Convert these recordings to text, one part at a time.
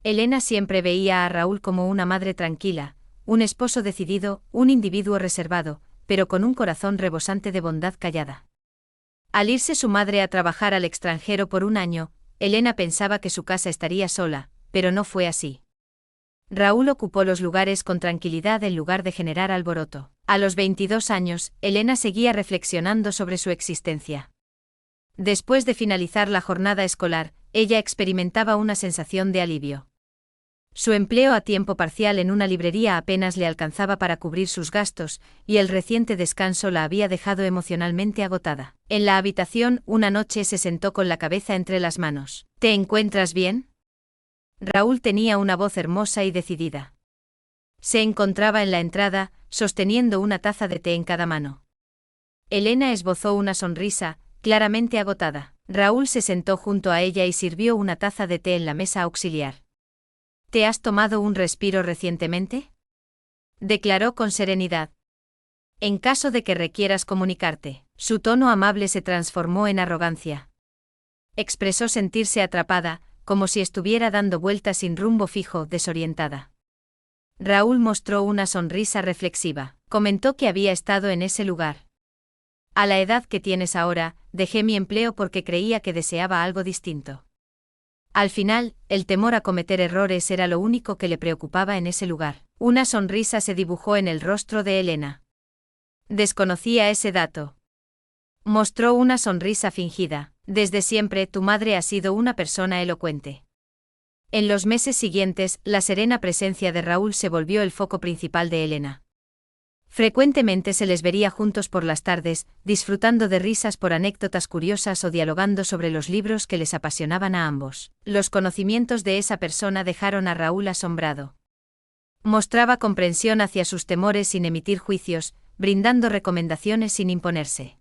Elena siempre veía a Raúl como una madre tranquila, un esposo decidido, un individuo reservado, pero con un corazón rebosante de bondad callada. Al irse su madre a trabajar al extranjero por un año, Elena pensaba que su casa estaría sola, pero no fue así. Raúl ocupó los lugares con tranquilidad en lugar de generar alboroto. A los 22 años, Elena seguía reflexionando sobre su existencia. Después de finalizar la jornada escolar, ella experimentaba una sensación de alivio. Su empleo a tiempo parcial en una librería apenas le alcanzaba para cubrir sus gastos, y el reciente descanso la había dejado emocionalmente agotada. En la habitación, una noche se sentó con la cabeza entre las manos. ¿Te encuentras bien? Raúl tenía una voz hermosa y decidida. Se encontraba en la entrada, sosteniendo una taza de té en cada mano. Elena esbozó una sonrisa, claramente agotada. Raúl se sentó junto a ella y sirvió una taza de té en la mesa auxiliar. ¿Te has tomado un respiro recientemente?, declaró con serenidad. En caso de que requieras comunicarte. Su tono amable se transformó en arrogancia. Expresó sentirse atrapada, como si estuviera dando vueltas sin rumbo fijo, desorientada. Raúl mostró una sonrisa reflexiva. Comentó que había estado en ese lugar. A la edad que tienes ahora, dejé mi empleo porque creía que deseaba algo distinto. Al final, el temor a cometer errores era lo único que le preocupaba en ese lugar. Una sonrisa se dibujó en el rostro de Elena. Desconocía ese dato. Mostró una sonrisa fingida. Desde siempre tu madre ha sido una persona elocuente. En los meses siguientes, la serena presencia de Raúl se volvió el foco principal de Elena. Frecuentemente se les vería juntos por las tardes, disfrutando de risas por anécdotas curiosas o dialogando sobre los libros que les apasionaban a ambos. Los conocimientos de esa persona dejaron a Raúl asombrado. Mostraba comprensión hacia sus temores sin emitir juicios, brindando recomendaciones sin imponerse.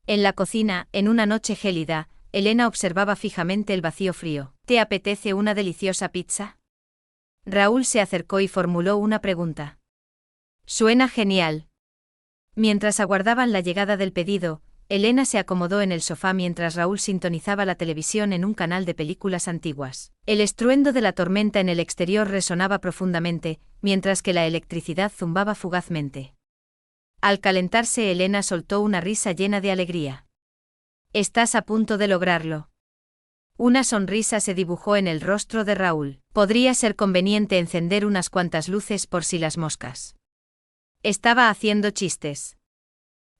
En la cocina, en una noche gélida, Elena observaba fijamente el vacío frío. ¿Te apetece una deliciosa pizza? Raúl se acercó y formuló una pregunta. Suena genial. Mientras aguardaban la llegada del pedido, Elena se acomodó en el sofá mientras Raúl sintonizaba la televisión en un canal de películas antiguas. El estruendo de la tormenta en el exterior resonaba profundamente, mientras que la electricidad zumbaba fugazmente. Al calentarse, Elena soltó una risa llena de alegría. Estás a punto de lograrlo. Una sonrisa se dibujó en el rostro de Raúl. Podría ser conveniente encender unas cuantas luces por si las moscas. Estaba haciendo chistes.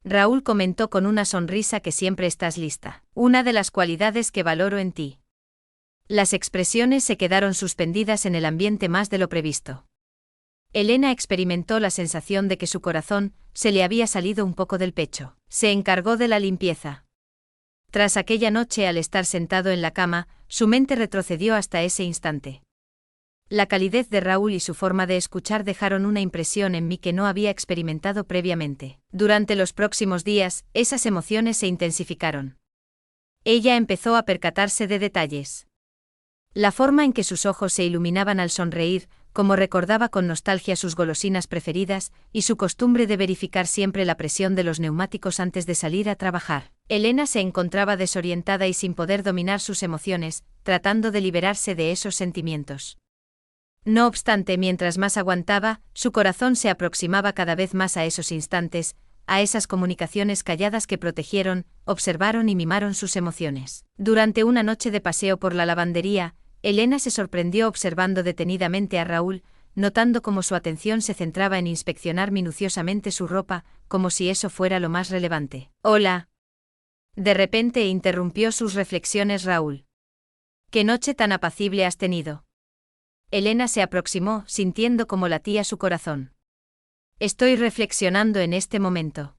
Raúl comentó con una sonrisa que siempre estás lista. Una de las cualidades que valoro en ti. Las expresiones se quedaron suspendidas en el ambiente más de lo previsto. Elena experimentó la sensación de que su corazón se le había salido un poco del pecho. Se encargó de la limpieza. Tras aquella noche, al estar sentado en la cama, su mente retrocedió hasta ese instante. La calidez de Raúl y su forma de escuchar dejaron una impresión en mí que no había experimentado previamente. Durante los próximos días, esas emociones se intensificaron. Ella empezó a percatarse de detalles. La forma en que sus ojos se iluminaban al sonreír, como recordaba con nostalgia sus golosinas preferidas, y su costumbre de verificar siempre la presión de los neumáticos antes de salir a trabajar. Elena se encontraba desorientada y sin poder dominar sus emociones, tratando de liberarse de esos sentimientos. No obstante, mientras más aguantaba, su corazón se aproximaba cada vez más a esos instantes, a esas comunicaciones calladas que protegieron, observaron y mimaron sus emociones. Durante una noche de paseo por la lavandería, Elena se sorprendió observando detenidamente a Raúl, notando cómo su atención se centraba en inspeccionar minuciosamente su ropa, como si eso fuera lo más relevante. «Hola». De repente interrumpió sus reflexiones Raúl. «¿Qué noche tan apacible has tenido?». Elena se aproximó, sintiendo cómo latía su corazón. «Estoy reflexionando en este momento».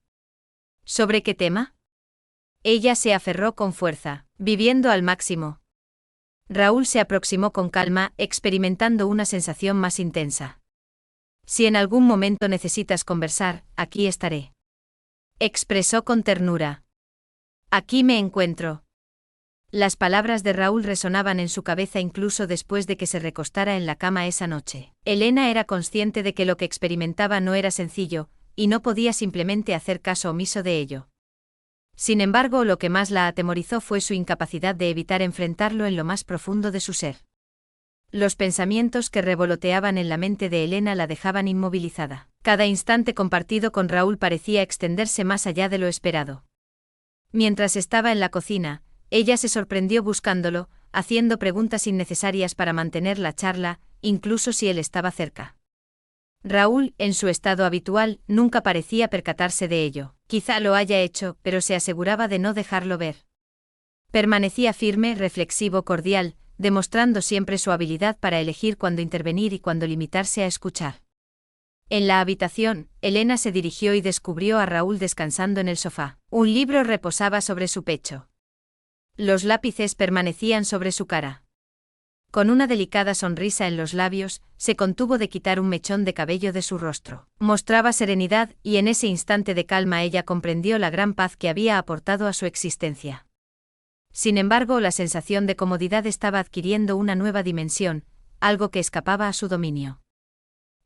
«¿Sobre qué tema?». Ella se aferró con fuerza. «Viviendo al máximo». Raúl se aproximó con calma, experimentando una sensación más intensa. «Si en algún momento necesitas conversar, aquí estaré», expresó con ternura. «Aquí me encuentro». Las palabras de Raúl resonaban en su cabeza incluso después de que se recostara en la cama esa noche. Elena era consciente de que lo que experimentaba no era sencillo, y no podía simplemente hacer caso omiso de ello. Sin embargo, lo que más la atemorizó fue su incapacidad de evitar enfrentarlo en lo más profundo de su ser. Los pensamientos que revoloteaban en la mente de Elena la dejaban inmovilizada. Cada instante compartido con Raúl parecía extenderse más allá de lo esperado. Mientras estaba en la cocina, ella se sorprendió buscándolo, haciendo preguntas innecesarias para mantener la charla, incluso si él estaba cerca. Raúl, en su estado habitual, nunca parecía percatarse de ello. Quizá lo haya hecho, pero se aseguraba de no dejarlo ver. Permanecía firme, reflexivo, cordial, demostrando siempre su habilidad para elegir cuándo intervenir y cuándo limitarse a escuchar. En la habitación, Elena se dirigió y descubrió a Raúl descansando en el sofá. Un libro reposaba sobre su pecho. Los lápices permanecían sobre su cara. Con una delicada sonrisa en los labios, se contuvo de quitar un mechón de cabello de su rostro. Mostraba serenidad y en ese instante de calma ella comprendió la gran paz que había aportado a su existencia. Sin embargo, la sensación de comodidad estaba adquiriendo una nueva dimensión, algo que escapaba a su dominio.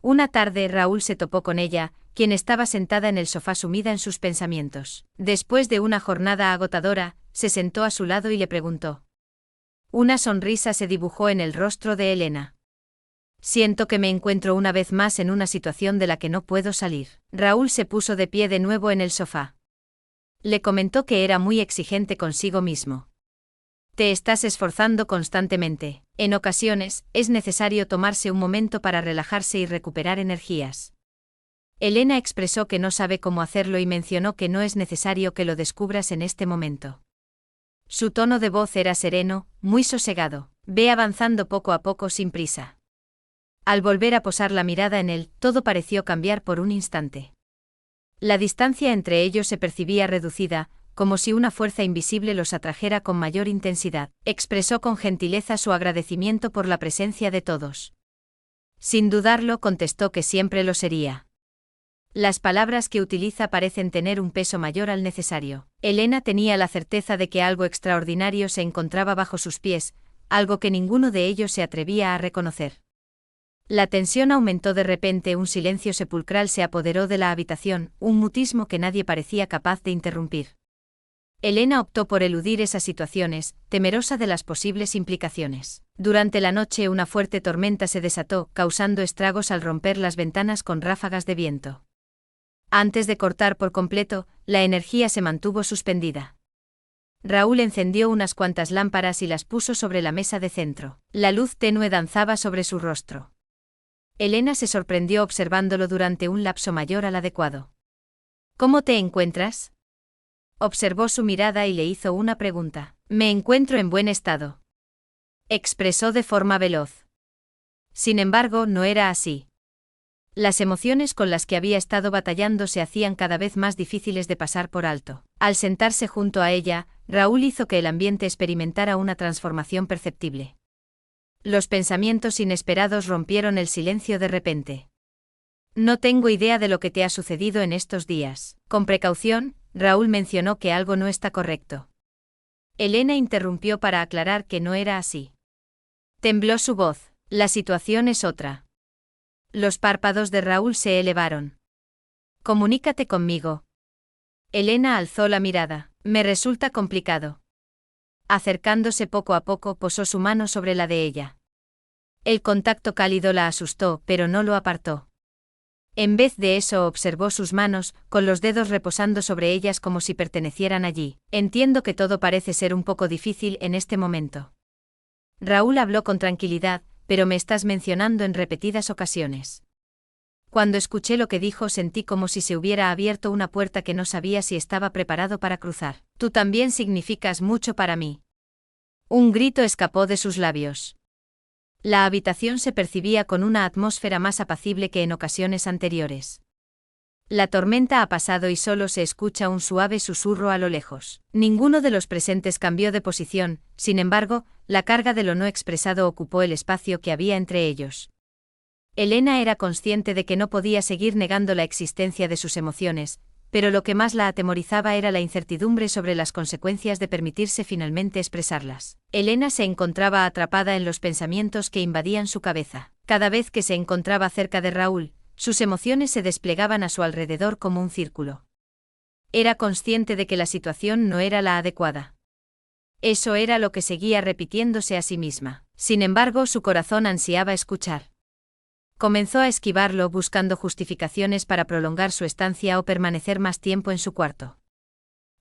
Una tarde Raúl se topó con ella, quien estaba sentada en el sofá sumida en sus pensamientos. Después de una jornada agotadora, se sentó a su lado y le preguntó. Una sonrisa se dibujó en el rostro de Elena. Siento que me encuentro una vez más en una situación de la que no puedo salir. Raúl se puso de pie de nuevo en el sofá. Le comentó que era muy exigente consigo mismo. Te estás esforzando constantemente. En ocasiones, es necesario tomarse un momento para relajarse y recuperar energías. Elena expresó que no sabe cómo hacerlo y mencionó que no es necesario que lo descubras en este momento. Su tono de voz era sereno, muy sosegado. Ve avanzando poco a poco sin prisa. Al volver a posar la mirada en él, todo pareció cambiar por un instante. La distancia entre ellos se percibía reducida, como si una fuerza invisible los atrajera con mayor intensidad. Expresó con gentileza su agradecimiento por la presencia de todos. Sin dudarlo, contestó que siempre lo sería. Las palabras que utiliza parecen tener un peso mayor al necesario. Elena tenía la certeza de que algo extraordinario se encontraba bajo sus pies, algo que ninguno de ellos se atrevía a reconocer. La tensión aumentó de repente, un silencio sepulcral se apoderó de la habitación, un mutismo que nadie parecía capaz de interrumpir. Elena optó por eludir esas situaciones, temerosa de las posibles implicaciones. Durante la noche una fuerte tormenta se desató, causando estragos al romper las ventanas con ráfagas de viento. Antes de cortar por completo, la energía se mantuvo suspendida. Raúl encendió unas cuantas lámparas y las puso sobre la mesa de centro. La luz tenue danzaba sobre su rostro. Elena se sorprendió observándolo durante un lapso mayor al adecuado. ¿Cómo te encuentras? Observó su mirada y le hizo una pregunta. Me encuentro en buen estado. Expresó de forma veloz. Sin embargo, no era así. Las emociones con las que había estado batallando se hacían cada vez más difíciles de pasar por alto. Al sentarse junto a ella, Raúl hizo que el ambiente experimentara una transformación perceptible. Los pensamientos inesperados rompieron el silencio de repente. No tengo idea de lo que te ha sucedido en estos días. Con precaución, Raúl mencionó que algo no está correcto. Elena interrumpió para aclarar que no era así. Tembló su voz. La situación es otra. Los párpados de Raúl se elevaron. Comunícate conmigo. Elena alzó la mirada. Me resulta complicado. Acercándose poco a poco, posó su mano sobre la de ella. El contacto cálido la asustó, pero no lo apartó. En vez de eso observó sus manos, con los dedos reposando sobre ellas como si pertenecieran allí. Entiendo que todo parece ser un poco difícil en este momento. Raúl habló con tranquilidad, pero me estás mencionando en repetidas ocasiones. Cuando escuché lo que dijo sentí como si se hubiera abierto una puerta que no sabía si estaba preparado para cruzar. Tú también significas mucho para mí. Un grito escapó de sus labios. La habitación se percibía con una atmósfera más apacible que en ocasiones anteriores. La tormenta ha pasado y solo se escucha un suave susurro a lo lejos. Ninguno de los presentes cambió de posición, sin embargo, la carga de lo no expresado ocupó el espacio que había entre ellos. Elena era consciente de que no podía seguir negando la existencia de sus emociones, pero lo que más la atemorizaba era la incertidumbre sobre las consecuencias de permitirse finalmente expresarlas. Elena se encontraba atrapada en los pensamientos que invadían su cabeza. Cada vez que se encontraba cerca de Raúl, sus emociones se desplegaban a su alrededor como un círculo. Era consciente de que la situación no era la adecuada. Eso era lo que seguía repitiéndose a sí misma. Sin embargo, su corazón ansiaba escuchar. Comenzó a esquivarlo buscando justificaciones para prolongar su estancia o permanecer más tiempo en su cuarto.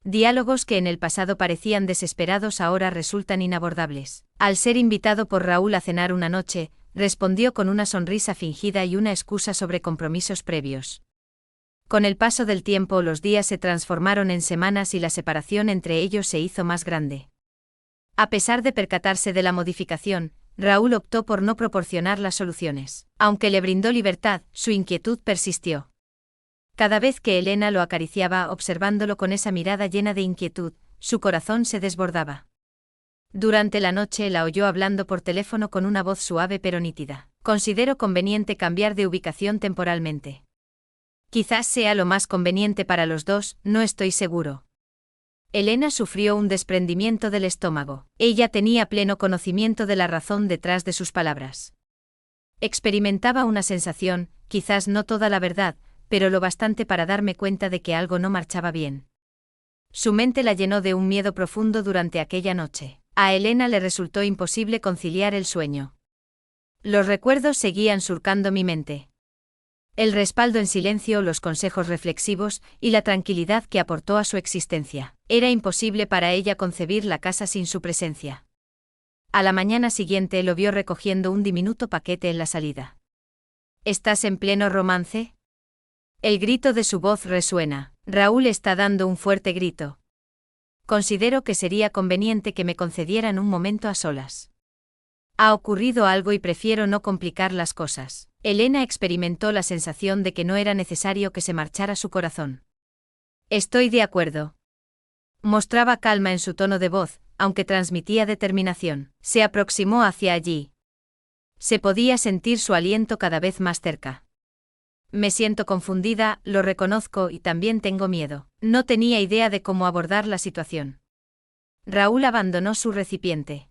Diálogos que en el pasado parecían desesperados ahora resultan inabordables. Al ser invitado por Raúl a cenar una noche, respondió con una sonrisa fingida y una excusa sobre compromisos previos. Con el paso del tiempo los días se transformaron en semanas y la separación entre ellos se hizo más grande. A pesar de percatarse de la modificación, Raúl optó por no proporcionar las soluciones. Aunque le brindó libertad, su inquietud persistió. Cada vez que Elena lo acariciaba observándolo con esa mirada llena de inquietud, su corazón se desbordaba. Durante la noche la oyó hablando por teléfono con una voz suave pero nítida. Considero conveniente cambiar de ubicación temporalmente. Quizás sea lo más conveniente para los dos, no estoy seguro. Elena sufrió un desprendimiento del estómago. Ella tenía pleno conocimiento de la razón detrás de sus palabras. Experimentaba una sensación, quizás no toda la verdad, pero lo bastante para darme cuenta de que algo no marchaba bien. Su mente la llenó de un miedo profundo durante aquella noche. A Elena le resultó imposible conciliar el sueño. Los recuerdos seguían surcando mi mente. El respaldo en silencio, los consejos reflexivos y la tranquilidad que aportó a su existencia. Era imposible para ella concebir la casa sin su presencia. A la mañana siguiente lo vio recogiendo un diminuto paquete en la salida. ¿Estás en pleno romance? El grito de su voz resuena. Raúl está dando un fuerte grito. Considero que sería conveniente que me concedieran un momento a solas. Ha ocurrido algo y prefiero no complicar las cosas. Elena experimentó la sensación de que no era necesario que se marchara su corazón. Estoy de acuerdo. Mostraba calma en su tono de voz, aunque transmitía determinación. Se aproximó hacia allí. Se podía sentir su aliento cada vez más cerca. Me siento confundida, lo reconozco y también tengo miedo. No tenía idea de cómo abordar la situación. Raúl abandonó su recipiente.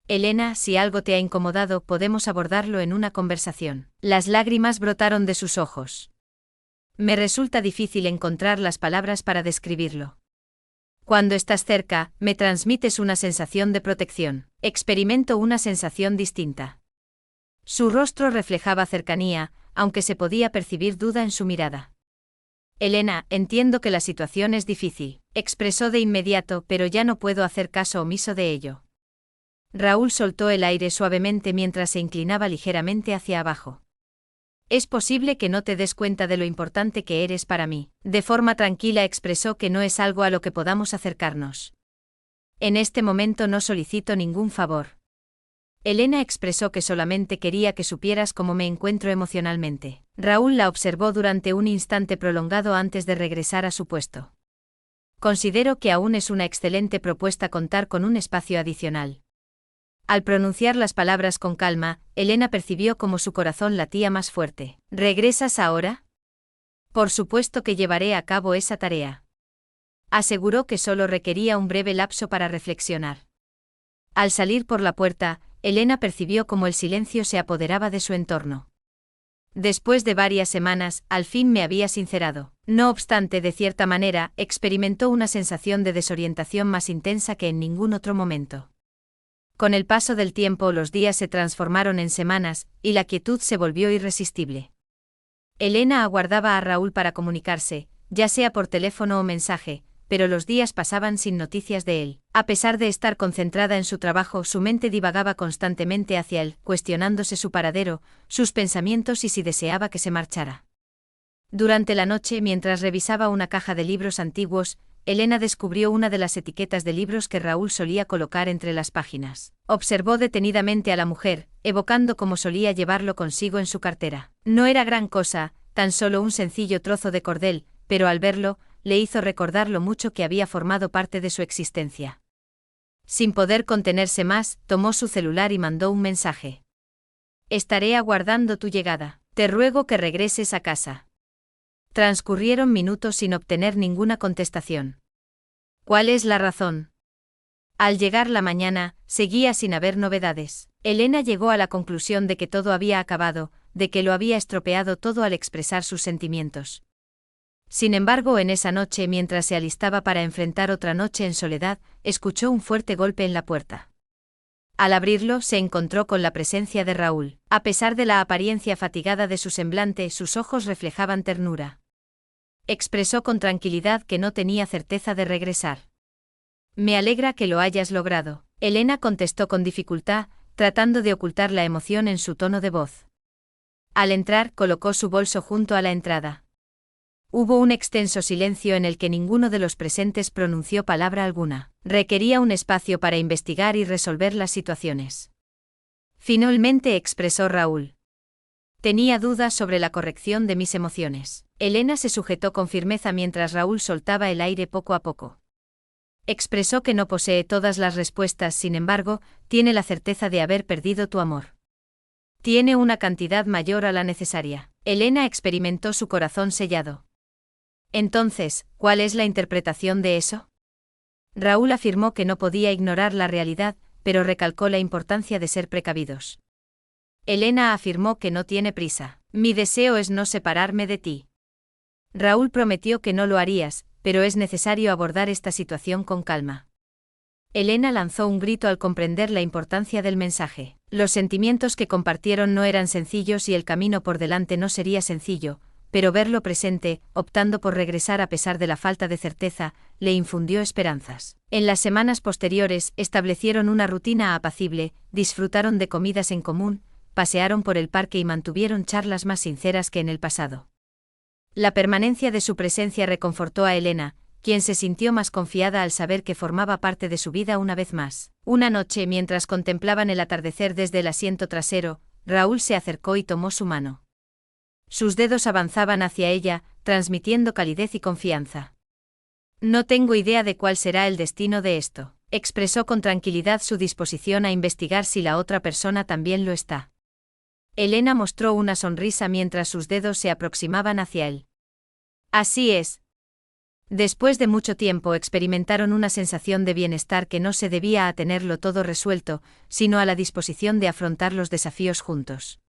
Elena, si algo te ha incomodado, podemos abordarlo en una conversación. Las lágrimas brotaron de sus ojos. Me resulta difícil encontrar las palabras para describirlo. Cuando estás cerca, me transmites una sensación de protección. Experimento una sensación distinta. Su rostro reflejaba cercanía, aunque se podía percibir duda en su mirada. Elena, entiendo que la situación es difícil, expresó de inmediato, pero ya no puedo hacer caso omiso de ello. Raúl soltó el aire suavemente mientras se inclinaba ligeramente hacia abajo. Es posible que no te des cuenta de lo importante que eres para mí. De forma tranquila expresó que no es algo a lo que podamos acercarnos. En este momento no solicito ningún favor. Elena expresó que solamente quería que supieras cómo me encuentro emocionalmente. Raúl la observó durante un instante prolongado antes de regresar a su puesto. Considero que aún es una excelente propuesta contar con un espacio adicional. Al pronunciar las palabras con calma, Elena percibió cómo su corazón latía más fuerte. ¿Regresas ahora? Por supuesto que llevaré a cabo esa tarea. Aseguró que solo requería un breve lapso para reflexionar. Al salir por la puerta, Elena percibió cómo el silencio se apoderaba de su entorno. Después de varias semanas, al fin me había sincerado. No obstante, de cierta manera, experimentó una sensación de desorientación más intensa que en ningún otro momento. Con el paso del tiempo los días se transformaron en semanas, y la quietud se volvió irresistible. Elena aguardaba a Raúl para comunicarse, ya sea por teléfono o mensaje, pero los días pasaban sin noticias de él. A pesar de estar concentrada en su trabajo, su mente divagaba constantemente hacia él, cuestionándose su paradero, sus pensamientos y si deseaba que se marchara. Durante la noche, mientras revisaba una caja de libros antiguos, Elena descubrió una de las etiquetas de libros que Raúl solía colocar entre las páginas. Observó detenidamente a la mujer, evocando cómo solía llevarlo consigo en su cartera. No era gran cosa, tan solo un sencillo trozo de cordel, pero al verlo, le hizo recordar lo mucho que había formado parte de su existencia. Sin poder contenerse más, tomó su celular y mandó un mensaje. Estaré aguardando tu llegada. Te ruego que regreses a casa. Transcurrieron minutos sin obtener ninguna contestación. ¿Cuál es la razón? Al llegar la mañana, seguía sin haber novedades. Elena llegó a la conclusión de que todo había acabado, de que lo había estropeado todo al expresar sus sentimientos. Sin embargo, en esa noche, mientras se alistaba para enfrentar otra noche en soledad, escuchó un fuerte golpe en la puerta. Al abrirlo, se encontró con la presencia de Raúl. A pesar de la apariencia fatigada de su semblante, sus ojos reflejaban ternura. Expresó con tranquilidad que no tenía certeza de regresar. Me alegra que lo hayas logrado. Elena contestó con dificultad, tratando de ocultar la emoción en su tono de voz. Al entrar, colocó su bolso junto a la entrada. Hubo un extenso silencio en el que ninguno de los presentes pronunció palabra alguna. Requería un espacio para investigar y resolver las situaciones. Finalmente expresó Raúl. Tenía dudas sobre la corrección de mis emociones. Elena se sujetó con firmeza mientras Raúl soltaba el aire poco a poco. Expresó que no posee todas las respuestas, sin embargo, tiene la certeza de haber perdido tu amor. Tiene una cantidad mayor a la necesaria. Elena experimentó su corazón sellado. Entonces, ¿cuál es la interpretación de eso? Raúl afirmó que no podía ignorar la realidad, pero recalcó la importancia de ser precavidos. Elena afirmó que no tiene prisa. Mi deseo es no separarme de ti. Raúl prometió que no lo harías, pero es necesario abordar esta situación con calma. Elena lanzó un grito al comprender la importancia del mensaje. Los sentimientos que compartieron no eran sencillos y el camino por delante no sería sencillo, pero verlo presente, optando por regresar a pesar de la falta de certeza, le infundió esperanzas. En las semanas posteriores, establecieron una rutina apacible, disfrutaron de comidas en común, pasearon por el parque y mantuvieron charlas más sinceras que en el pasado. La permanencia de su presencia reconfortó a Elena, quien se sintió más confiada al saber que formaba parte de su vida una vez más. Una noche, mientras contemplaban el atardecer desde el asiento trasero, Raúl se acercó y tomó su mano. Sus dedos avanzaban hacia ella, transmitiendo calidez y confianza. No tengo idea de cuál será el destino de esto. Expresó con tranquilidad su disposición a investigar si la otra persona también lo está. Elena mostró una sonrisa mientras sus dedos se aproximaban hacia él. Así es. Después de mucho tiempo experimentaron una sensación de bienestar que no se debía a tenerlo todo resuelto, sino a la disposición de afrontar los desafíos juntos.